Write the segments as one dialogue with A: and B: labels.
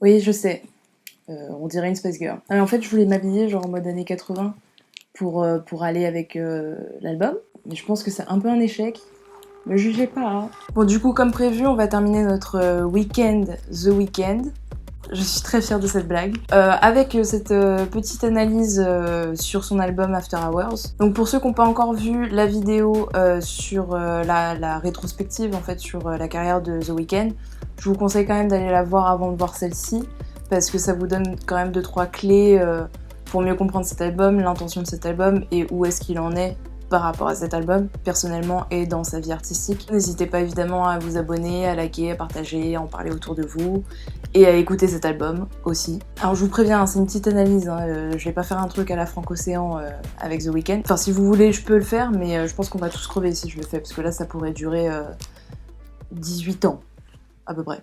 A: Oui, je sais. On dirait une Spice Girl. Ah, mais en fait, je voulais m'habiller genre en mode années 80 pour aller avec l'album. Mais je pense que c'est un peu un échec. Me jugez pas. Hein. Bon, du coup, comme prévu, on va terminer notre week-end The Weeknd. Je suis très fière de cette blague. Avec cette petite analyse sur son album After Hours. Donc pour ceux qui n'ont pas encore vu la vidéo sur la rétrospective en fait sur la carrière de The Weeknd, je vous conseille quand même d'aller la voir avant de voir celle-ci parce que ça vous donne quand même 2-3 clés pour mieux comprendre cet album, l'intention de cet album et où est-ce qu'il en est par rapport à cet album, personnellement et dans sa vie artistique. N'hésitez pas évidemment à vous abonner, à liker, à partager, à en parler autour de vous et à écouter cet album aussi. Alors je vous préviens, hein, c'est une petite analyse, hein, je vais pas faire un truc à la Franck-Océan avec The Weeknd. Enfin si vous voulez je peux le faire, mais je pense qu'on va tous crever si je le fais, parce que là ça pourrait durer 18 ans à peu près.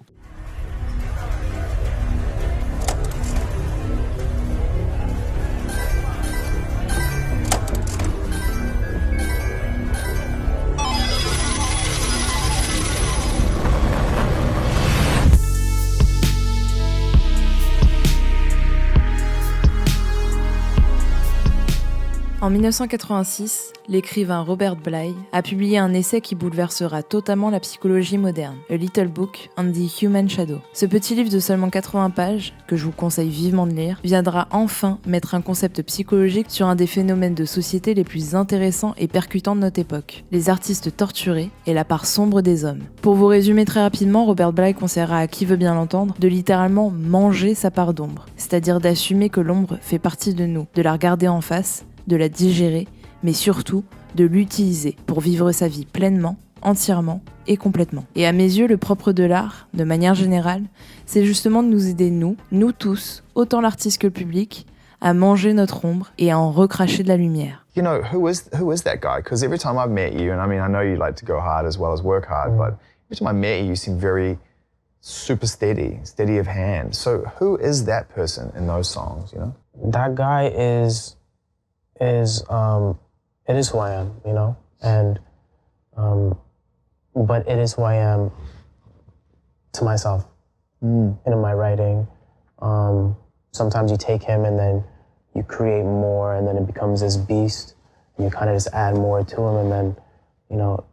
A: En 1986, l'écrivain Robert Bly a publié un essai qui bouleversera totalement la psychologie moderne, A Little Book on the Human Shadow. Ce petit livre de seulement 80 pages, que je vous conseille vivement de lire, viendra enfin mettre un concept psychologique sur un des phénomènes de société les plus intéressants et percutants de notre époque, les artistes torturés et la part sombre des hommes. Pour vous résumer très rapidement, Robert Bly conseillera à qui veut bien l'entendre de littéralement manger sa part d'ombre, c'est-à-dire d'assumer que l'ombre fait partie de nous, de la regarder en face, de la digérer, mais surtout de l'utiliser pour vivre sa vie pleinement, entièrement et complètement. Et à mes yeux, le propre de l'art, de manière générale, c'est justement de nous aider, nous tous, autant l'artiste que le public, à manger notre ombre et à en recracher de la lumière.
B: You know, who is that guy? Because every time I've met you, and I mean, I know you like to go hard as well as work hard, but every time I met you, you seem very super steady of hand. So who is that person in those songs, you know?
C: That guy it is who I am, you know, and but it is who I am to myself and in my writing. Sometimes you take him and then you create more, and then it becomes this beast, and you kind of just add more to him, and then, you know,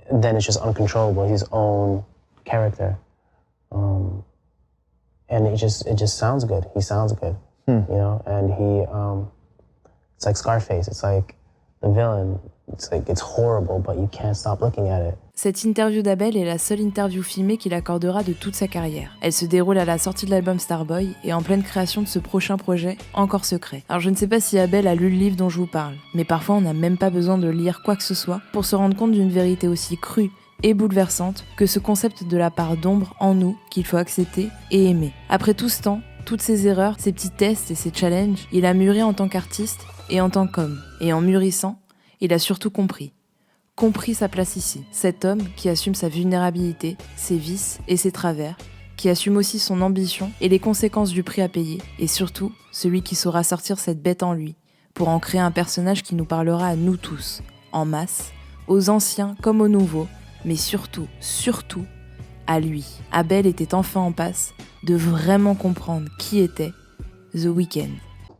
C: then it's just uncontrollable. He's his own character, and it just sounds good. He sounds good, you know, and he. It's like Scarface, it's like the villain. It's like, it's horrible, but you can't stop looking at it.
A: Cette interview d'Abel est la seule interview filmée qu'il accordera de toute sa carrière. Elle se déroule à la sortie de l'album Starboy et en pleine création de ce prochain projet encore secret. Alors je ne sais pas si Abel a lu le livre dont je vous parle, mais parfois on n'a même pas besoin de lire quoi que ce soit pour se rendre compte d'une vérité aussi crue et bouleversante que ce concept de la part d'ombre en nous qu'il faut accepter et aimer. Après tout ce temps, toutes ces erreurs, ces petits tests et ces challenges, il a mûri en tant qu'artiste et en tant qu'homme. Et en mûrissant, il a surtout compris sa place ici. Cet homme qui assume sa vulnérabilité, ses vices et ses travers, qui assume aussi son ambition et les conséquences du prix à payer, et surtout celui qui saura sortir cette bête en lui, pour en créer un personnage qui nous parlera à nous tous, en masse, aux anciens comme aux nouveaux, mais surtout, à lui. Abel était enfin en passe de vraiment comprendre qui était The Weeknd.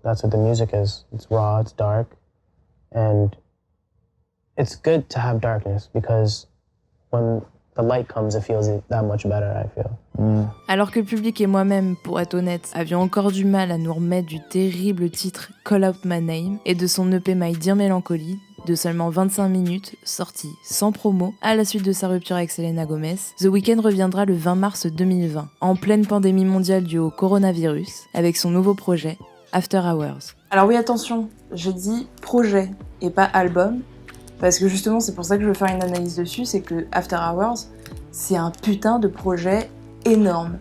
C: That's what the music is. It's raw, it's dark, and it's good to have darkness because when the light comes, it feels that much better, I feel.
A: Alors que le public et moi-même, pour être honnête, avions encore du mal à nous remettre du terrible titre Call Out My Name et de son EP My Dear Melancholy, de seulement 25 minutes, sorti sans promo, à la suite de sa rupture avec Selena Gomez, The Weeknd reviendra le 20 mars 2020, en pleine pandémie mondiale due au coronavirus, avec son nouveau projet, After Hours. Alors oui, attention, j'ai dit projet et pas album, parce que justement c'est pour ça que je veux faire une analyse dessus, c'est que After Hours, c'est un putain de projet énorme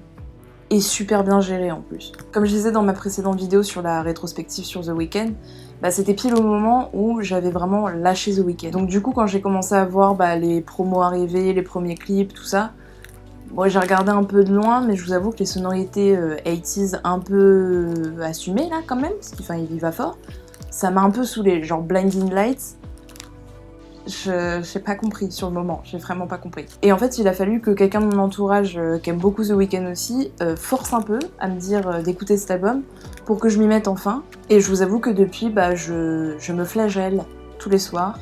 A: et super bien géré en plus. Comme je disais dans ma précédente vidéo sur la rétrospective sur The Weeknd, c'était pile au moment où j'avais vraiment lâché The Weeknd. Donc du coup quand j'ai commencé à voir les promos arriver, les premiers clips, tout ça, bon, j'ai regardé un peu de loin, mais je vous avoue que les sonorités 80s un peu assumées là quand même, parce qu'il y va fort, ça m'a un peu saoulée. Genre Blinding Lights, j'ai pas compris sur le moment, j'ai vraiment pas compris. Et en fait, il a fallu que quelqu'un de mon entourage qui aime beaucoup The Weeknd aussi force un peu à me dire d'écouter cet album pour que je m'y mette enfin. Et je vous avoue que depuis, je me flagelle tous les soirs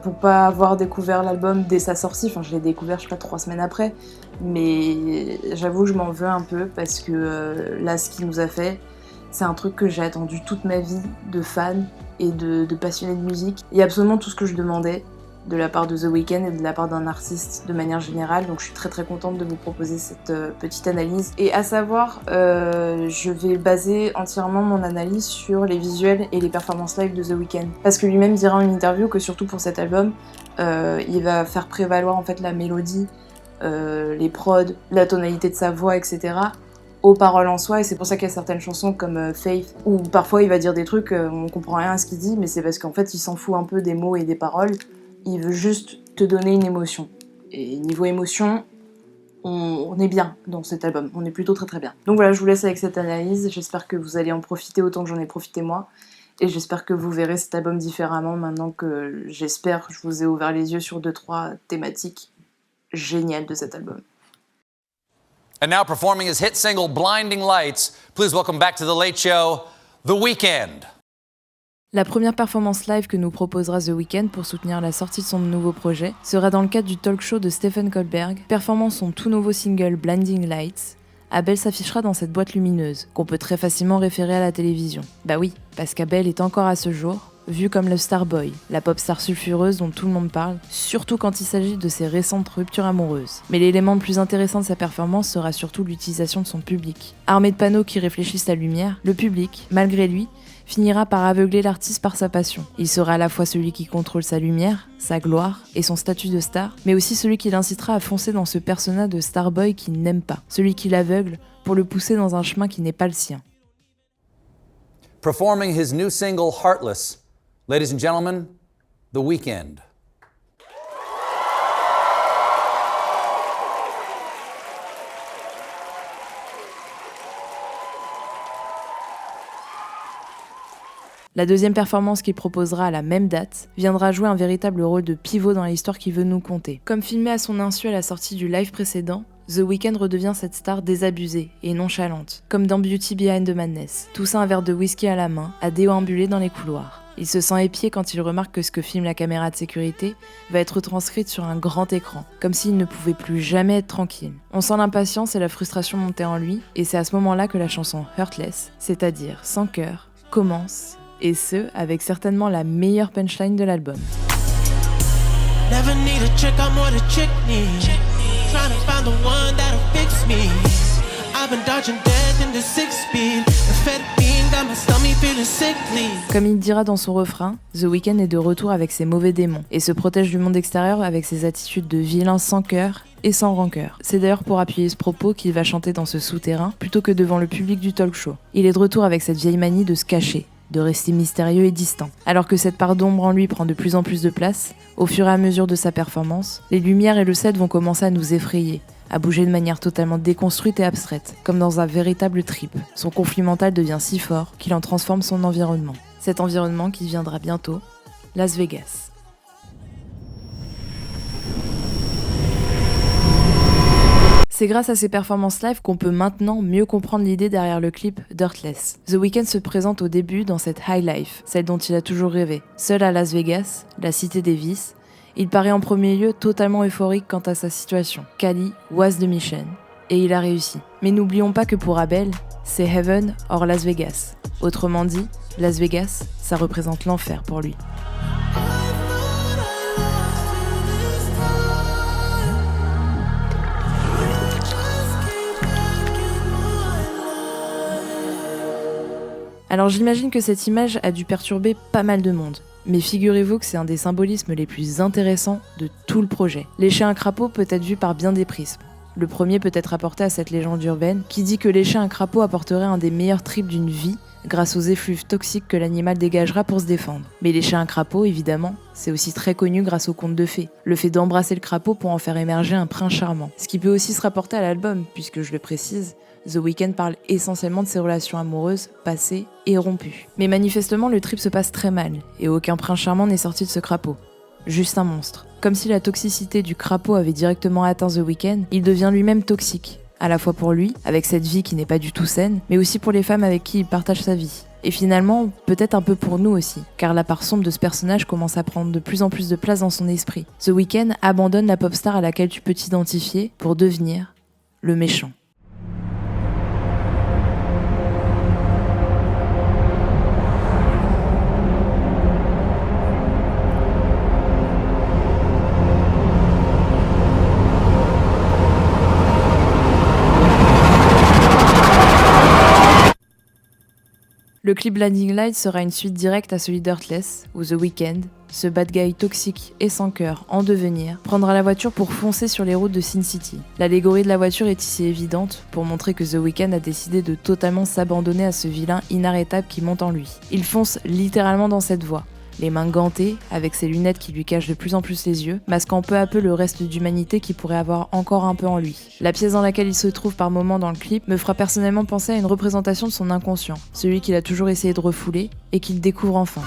A: pour pas avoir découvert l'album dès sa sortie. Enfin, je l'ai découvert, je sais pas, 3 semaines après. Mais j'avoue que je m'en veux un peu parce que là, ce qu'il nous a fait, c'est un truc que j'ai attendu toute ma vie de fan et de passionné de musique. Il y a absolument tout ce que je demandais de la part de The Weeknd et de la part d'un artiste de manière générale, donc je suis très très contente de vous proposer cette petite analyse. Et à savoir, je vais baser entièrement mon analyse sur les visuels et les performances live de The Weeknd. Parce que lui-même dira en interview que surtout pour cet album, il va faire prévaloir en fait la mélodie, les prods, la tonalité de sa voix, etc. aux paroles en soi, et c'est pour ça qu'il y a certaines chansons comme Faith, où parfois il va dire des trucs, on comprend rien à ce qu'il dit, mais c'est parce qu'en fait il s'en fout un peu des mots et des paroles, il veut juste te donner une émotion. Et niveau émotion, on est bien dans cet album, on est plutôt très très bien. Donc voilà, je vous laisse avec cette analyse, j'espère que vous allez en profiter autant que j'en ai profité moi, et j'espère que vous verrez cet album différemment maintenant que je vous ai ouvert les yeux sur 2-3 thématiques géniales de cet album.
D: And now performing his hit single Blinding Lights, please welcome back to The Late Show, The Weeknd.
A: La première performance live que nous proposera The Weeknd pour soutenir la sortie de son nouveau projet sera dans le cadre du talk show de Stephen Colbert. Performant son tout nouveau single Blinding Lights, Abel s'affichera dans cette boîte lumineuse, qu'on peut très facilement référer à la télévision. Bah oui, parce qu'Abel est encore à ce jour vu comme le Starboy, la pop star sulfureuse dont tout le monde parle, surtout quand il s'agit de ses récentes ruptures amoureuses. Mais l'élément le plus intéressant de sa performance sera surtout l'utilisation de son public. Armé de panneaux qui réfléchissent la lumière, le public, malgré lui, finira par aveugler l'artiste par sa passion. Il sera à la fois celui qui contrôle sa lumière, sa gloire et son statut de star, mais aussi celui qui l'incitera à foncer dans ce personnage de Starboy qu'il n'aime pas, celui qui l'aveugle pour le pousser dans un chemin qui n'est pas le sien.
D: Performing his new single Heartless, ladies and gentlemen, The Weeknd.
A: La deuxième performance qu'il proposera à la même date viendra jouer un véritable rôle de pivot dans l'histoire qu'il veut nous conter. Comme filmé à son insu à la sortie du live précédent, The Weeknd redevient cette star désabusée et nonchalante, comme dans Beauty Behind the Madness, tout ça un verre de whisky à la main, à déambuler dans les couloirs. Il se sent épié quand il remarque que ce que filme la caméra de sécurité va être retranscrite sur un grand écran, comme s'il ne pouvait plus jamais être tranquille. On sent l'impatience et la frustration monter en lui, et c'est à ce moment-là que la chanson Heartless, c'est-à-dire sans cœur, commence, et ce, avec certainement la meilleure punchline de l'album.
E: Never need a chick, I'm what a chick needs. Trying to find the one that'll fix me. I've been dodging death in the 6-speed. Amphetamine got my stomach feeling sickly.
A: Comme il dira dans son refrain, The Weeknd est de retour avec ses mauvais démons et se protège du monde extérieur avec ses attitudes de vilain sans cœur et sans rancœur. C'est d'ailleurs pour appuyer ce propos qu'il va chanter dans ce souterrain plutôt que devant le public du talk show. Il est de retour avec cette vieille manie de se cacher, de rester mystérieux et distant. Alors que cette part d'ombre en lui prend de plus en plus de place, au fur et à mesure de sa performance, les lumières et le set vont commencer à nous effrayer, à bouger de manière totalement déconstruite et abstraite, comme dans un véritable trip. Son conflit mental devient si fort qu'il en transforme son environnement. Cet environnement qui deviendra bientôt Las Vegas. C'est grâce à ces performances live qu'on peut maintenant mieux comprendre l'idée derrière le clip Dirtless. The Weeknd se présente au début dans cette high life, celle dont il a toujours rêvé. Seul à Las Vegas, la cité des vices, il paraît en premier lieu totalement euphorique quant à sa situation. Cali was the mission. Et il a réussi. Mais n'oublions pas que pour Abel, c'est Heaven or Las Vegas. Autrement dit, Las Vegas, ça représente l'enfer pour lui. Alors j'imagine que cette image a dû perturber pas mal de monde. Mais figurez-vous que c'est un des symbolismes les plus intéressants de tout le projet. Lécher un crapaud peut être vu par bien des prismes. Le premier peut être apporté à cette légende urbaine qui dit que lécher un crapaud apporterait un des meilleurs trips d'une vie grâce aux effluves toxiques que l'animal dégagera pour se défendre. Mais lécher un crapaud, évidemment, c'est aussi très connu grâce au conte de fées. Le fait d'embrasser le crapaud pour en faire émerger un prince charmant. Ce qui peut aussi se rapporter à l'album, puisque je le précise, The Weeknd parle essentiellement de ses relations amoureuses, passées et rompues. Mais manifestement, le trip se passe très mal, et aucun prince charmant n'est sorti de ce crapaud. juste un monstre. Comme si la toxicité du crapaud avait directement atteint The Weeknd, il devient lui-même toxique, à la fois pour lui, avec cette vie qui n'est pas du tout saine, mais aussi pour les femmes avec qui il partage sa vie. Et finalement, peut-être un peu pour nous aussi, car la part sombre de ce personnage commence à prendre de plus en plus de place dans son esprit. The Weeknd abandonne la pop star à laquelle tu peux t'identifier pour devenir le méchant. Le clip Blinding Lights sera une suite directe à celui d'Heartless, où The Weeknd, ce bad guy toxique et sans cœur en devenir, prendra la voiture pour foncer sur les routes de Sin City. L'allégorie de la voiture est ici évidente pour montrer que The Weeknd a décidé de totalement s'abandonner à ce vilain inarrêtable qui monte en lui. Il fonce littéralement dans cette voie, les mains gantées, avec ses lunettes qui lui cachent de plus en plus les yeux, masquant peu à peu le reste d'humanité qui pourrait avoir encore un peu en lui. La pièce dans laquelle il se trouve par moments dans le clip me fera personnellement penser à une représentation de son inconscient, celui qu'il a toujours essayé de refouler et qu'il découvre enfin.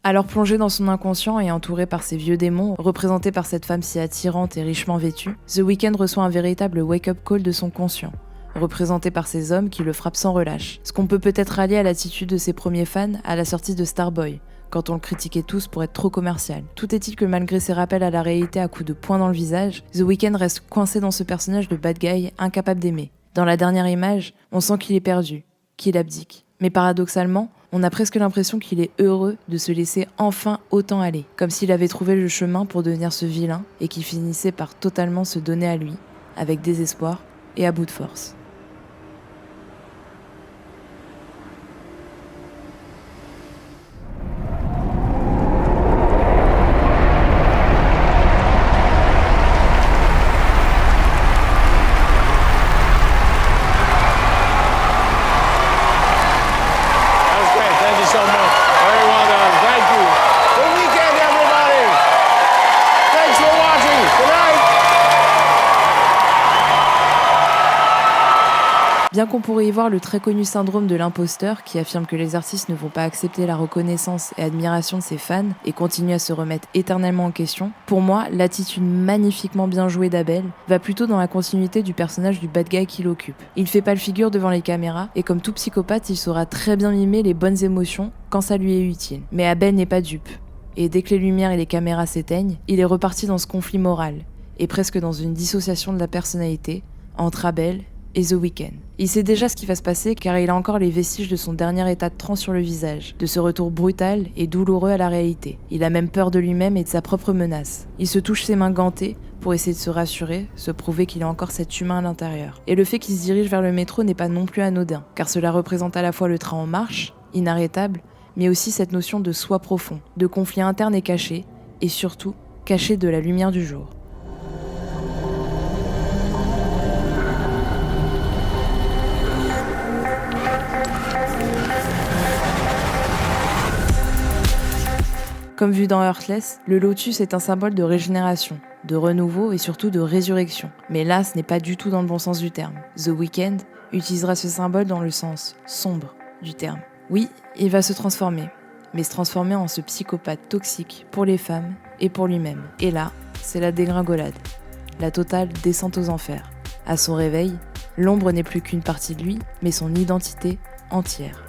A: Alors plongé dans son inconscient et entouré par ses vieux démons, représenté par cette femme si attirante et richement vêtue, The Weeknd reçoit un véritable wake-up call de son conscient, représenté par ces hommes qui le frappent sans relâche. Ce qu'on peut peut-être rallier à l'attitude de ses premiers fans à la sortie de Starboy, quand on le critiquait tous pour être trop commercial. Tout est-il que malgré ses rappels à la réalité à coups de poing dans le visage, The Weeknd reste coincé dans ce personnage de bad guy incapable d'aimer. Dans la dernière image, on sent qu'il est perdu, qu'il abdique. Mais paradoxalement, on a presque l'impression qu'il est heureux de se laisser enfin autant aller, comme s'il avait trouvé le chemin pour devenir ce vilain et qu'il finissait par totalement se donner à lui, avec désespoir et à bout de force. Bien qu'on pourrait y voir le très connu syndrome de l'imposteur qui affirme que les artistes ne vont pas accepter la reconnaissance et admiration de ses fans et continuent à se remettre éternellement en question, pour moi, l'attitude magnifiquement bien jouée d'Abel va plutôt dans la continuité du personnage du bad guy qu'il occupe. Il fait pas le figure devant les caméras et comme tout psychopathe, il saura très bien mimer les bonnes émotions quand ça lui est utile. Mais Abel n'est pas dupe. Et dès que les lumières et les caméras s'éteignent, il est reparti dans ce conflit moral et presque dans une dissociation de la personnalité entre Abel et The Weeknd. Il sait déjà ce qui va se passer car il a encore les vestiges de son dernier état de transe sur le visage, de ce retour brutal et douloureux à la réalité. Il a même peur de lui-même et de sa propre menace. Il se touche ses mains gantées pour essayer de se rassurer, se prouver qu'il a encore cet humain à l'intérieur. Et le fait qu'il se dirige vers le métro n'est pas non plus anodin, car cela représente à la fois le train en marche, inarrêtable, mais aussi cette notion de soi profond, de conflit interne et caché, et surtout, caché de la lumière du jour. Comme vu dans Heartless, le lotus est un symbole de régénération, de renouveau et surtout de résurrection. Mais là, ce n'est pas du tout dans le bon sens du terme. The Weeknd utilisera ce symbole dans le sens sombre du terme. Oui, il va se transformer, mais se transformer en ce psychopathe toxique pour les femmes et pour lui-même. Et là, c'est la dégringolade, la totale descente aux enfers. À son réveil, l'ombre n'est plus qu'une partie de lui, mais son identité entière.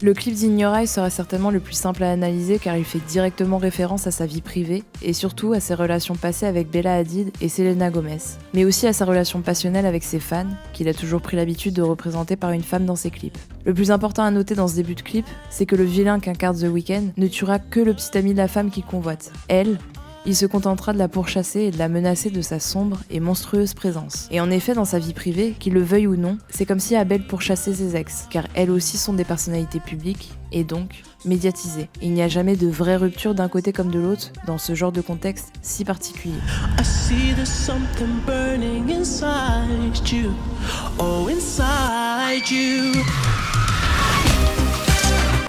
A: Le clip d'In Your Eyes sera certainement le plus simple à analyser car il fait directement référence à sa vie privée et surtout à ses relations passées avec Bella Hadid et Selena Gomez, mais aussi à sa relation passionnelle avec ses fans, qu'il a toujours pris l'habitude de représenter par une femme dans ses clips. Le plus important à noter dans ce début de clip, c'est que le vilain qu'incarne The Weeknd ne tuera que le petit ami de la femme qu'il convoite. Elle, il se contentera de la pourchasser et de la menacer de sa sombre et monstrueuse présence. Et en effet, dans sa vie privée, qu'il le veuille ou non, c'est comme si Abel pourchassait ses ex, car elles aussi sont des personnalités publiques, et donc médiatisées. Et il n'y a jamais de vraie rupture d'un côté comme de l'autre dans ce genre de contexte si particulier.
E: I see there's something burning inside you. Oh, inside you.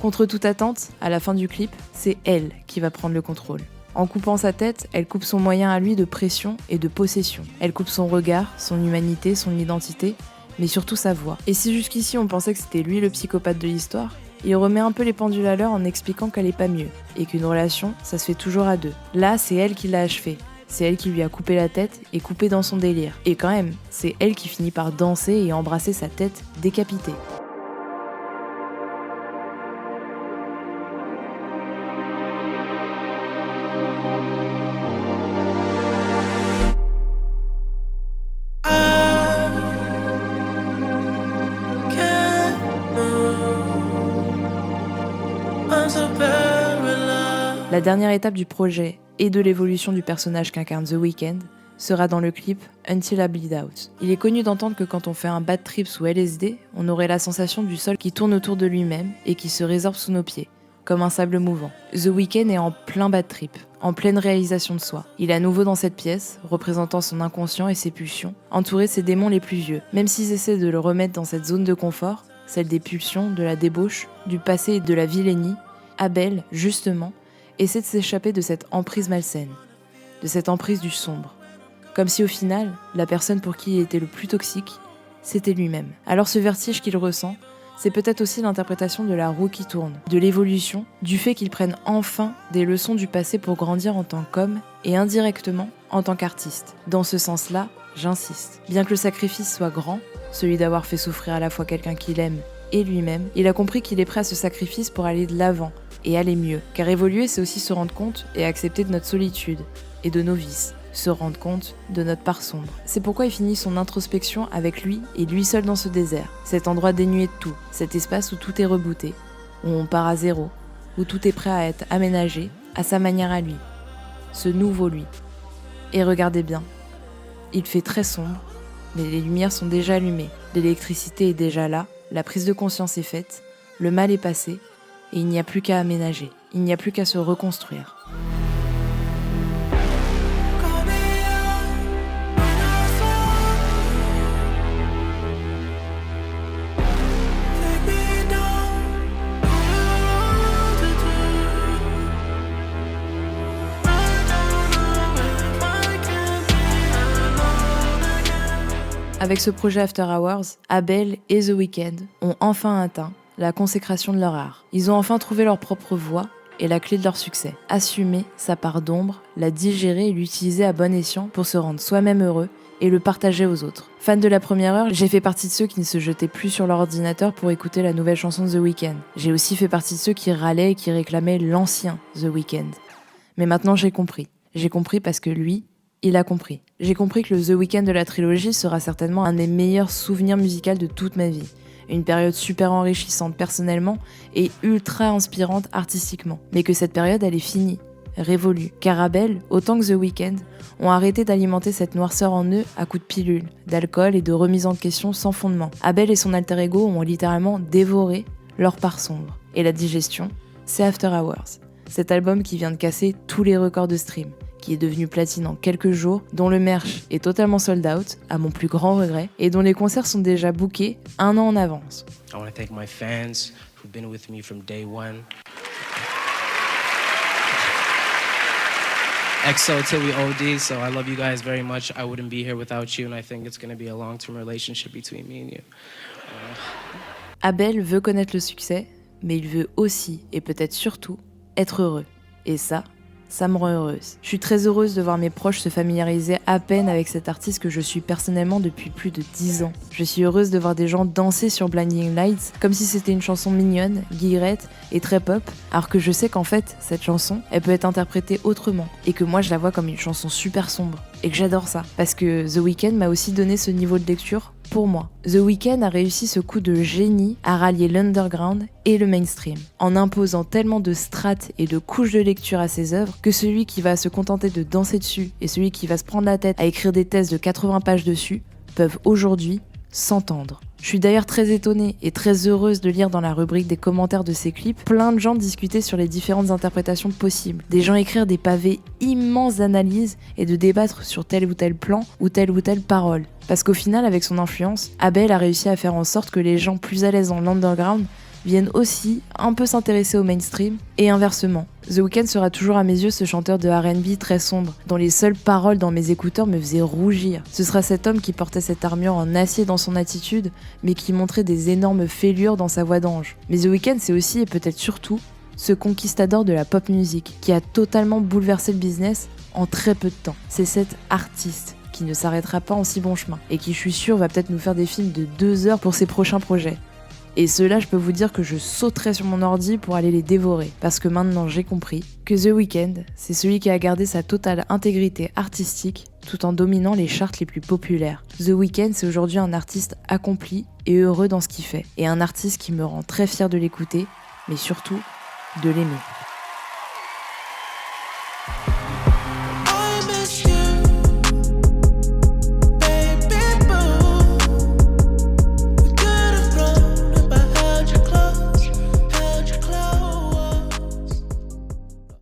A: Contre toute attente, à la fin du clip, c'est elle qui va prendre le contrôle. En coupant sa tête, elle coupe son moyen à lui de pression et de possession. Elle coupe son regard, son humanité, son identité, mais surtout sa voix. Et si jusqu'ici on pensait que c'était lui le psychopathe de l'histoire, il remet un peu les pendules à l'heure en expliquant qu'elle est pas mieux, et qu'une relation, ça se fait toujours à deux. Là, c'est elle qui l'a achevé. C'est elle qui lui a coupé la tête et coupé dans son délire. Et quand même, c'est elle qui finit par danser et embrasser sa tête décapitée. La dernière étape du projet et de l'évolution du personnage qu'incarne The Weeknd sera dans le clip Until I Bleed Out. Il est connu d'entendre que quand on fait un bad trip sous LSD, on aurait la sensation du sol qui tourne autour de lui-même et qui se résorbe sous nos pieds, comme un sable mouvant. The Weeknd est en plein bad trip, en pleine réalisation de soi. Il est à nouveau dans cette pièce, représentant son inconscient et ses pulsions, entouré de ses démons les plus vieux. Même s'ils essaient de le remettre dans cette zone de confort, celle des pulsions, de la débauche, du passé et de la vilainie, Abel, justement, essaie de s'échapper de cette emprise malsaine, de cette emprise du sombre. Comme si au final, la personne pour qui il était le plus toxique, c'était lui-même. Alors ce vertige qu'il ressent, c'est peut-être aussi l'interprétation de la roue qui tourne, de l'évolution, du fait qu'il prenne enfin des leçons du passé pour grandir en tant qu'homme et indirectement en tant qu'artiste. Dans ce sens-là, j'insiste. Bien que le sacrifice soit grand, celui d'avoir fait souffrir à la fois quelqu'un qu'il aime et lui-même, il a compris qu'il est prêt à ce sacrifice pour aller de l'avant et aller mieux. Car évoluer, c'est aussi se rendre compte et accepter de notre solitude et de nos vices, se rendre compte de notre part sombre. C'est pourquoi il finit son introspection avec lui et lui seul dans ce désert, cet endroit dénué de tout, cet espace où tout est rebooté, où on part à zéro, où tout est prêt à être aménagé à sa manière à lui, ce nouveau lui. Et regardez bien, il fait très sombre, mais les lumières sont déjà allumées, l'électricité est déjà là, la prise de conscience est faite, le mal est passé, et il n'y a plus qu'à aménager, il n'y a plus qu'à se reconstruire. Avec ce projet After Hours, Abel et The Weeknd ont enfin atteint la consécration de leur art. Ils ont enfin trouvé leur propre voie et la clé de leur succès. Assumer sa part d'ombre, la digérer et l'utiliser à bon escient pour se rendre soi-même heureux et le partager aux autres. Fan de la première heure, j'ai fait partie de ceux qui ne se jetaient plus sur leur ordinateur pour écouter la nouvelle chanson de The Weeknd. J'ai aussi fait partie de ceux qui râlaient et qui réclamaient l'ancien The Weeknd. Mais maintenant j'ai compris. J'ai compris parce que lui, il a compris. J'ai compris que le The Weeknd de la trilogie sera certainement un des meilleurs souvenirs musicaux de toute ma vie. Une période super enrichissante personnellement et ultra inspirante artistiquement. Mais que cette période, elle est finie, révolue. Car Abel, autant que The Weeknd, ont arrêté d'alimenter cette noirceur en eux à coups de pilules, d'alcool et de remise en question sans fondement. Abel et son alter ego ont littéralement dévoré leur part sombre. Et la digestion, c'est After Hours. Cet album qui vient de casser tous les records de stream, qui est devenu platine en quelques jours, dont le merch est totalement sold out, à mon plus grand regret, et dont les concerts sont déjà bookés 1 an en avance.
F: I want to thank my fans who've been with me from day one. EXO till we OD, so I love you guys very much. I wouldn't be here without you, and I think it's going to be a long-term relationship between me and you.
A: Abel veut connaître le succès, mais il veut aussi, et peut-être surtout, être heureux. Et ça me rend heureuse. Je suis très heureuse de voir mes proches se familiariser à peine avec cet artiste que je suis personnellement depuis plus de 10 ans. Je suis heureuse de voir des gens danser sur Blinding Lights comme si c'était une chanson mignonne, guillerette et très pop, alors que je sais qu'en fait, cette chanson, elle peut être interprétée autrement, et que moi je la vois comme une chanson super sombre, et que j'adore ça, parce que The Weeknd m'a aussi donné ce niveau de lecture Pour moi, The Weeknd a réussi ce coup de génie à rallier l'underground et le mainstream, en imposant tellement de strates et de couches de lecture à ses œuvres que celui qui va se contenter de danser dessus et celui qui va se prendre la tête à écrire des thèses de 80 pages dessus peuvent aujourd'hui s'entendre. Je suis d'ailleurs très étonnée et très heureuse de lire dans la rubrique des commentaires de ces clips plein de gens discuter sur les différentes interprétations possibles. Des gens écrire des pavés immenses d'analyses et de débattre sur tel ou tel plan ou telle parole. Parce qu'au final, avec son influence, Abel a réussi à faire en sorte que les gens plus à l'aise dans l'underground viennent aussi un peu s'intéresser au mainstream, et inversement. The Weeknd sera toujours à mes yeux ce chanteur de R&B très sombre, dont les seules paroles dans mes écouteurs me faisaient rougir. Ce sera cet homme qui portait cette armure en acier dans son attitude, mais qui montrait des énormes fêlures dans sa voix d'ange. Mais The Weeknd, c'est aussi, et peut-être surtout, ce conquistador de la pop music, qui a totalement bouleversé le business en très peu de temps. C'est cet artiste qui ne s'arrêtera pas en si bon chemin, et qui, je suis sûre, va peut-être nous faire des films de 2 heures pour ses prochains projets. Et ceux-là, je peux vous dire que je sauterai sur mon ordi pour aller les dévorer, parce que maintenant j'ai compris que The Weeknd, c'est celui qui a gardé sa totale intégrité artistique tout en dominant les charts les plus populaires. The Weeknd, c'est aujourd'hui un artiste accompli et heureux dans ce qu'il fait, et un artiste qui me rend très fière de l'écouter, mais surtout de l'aimer.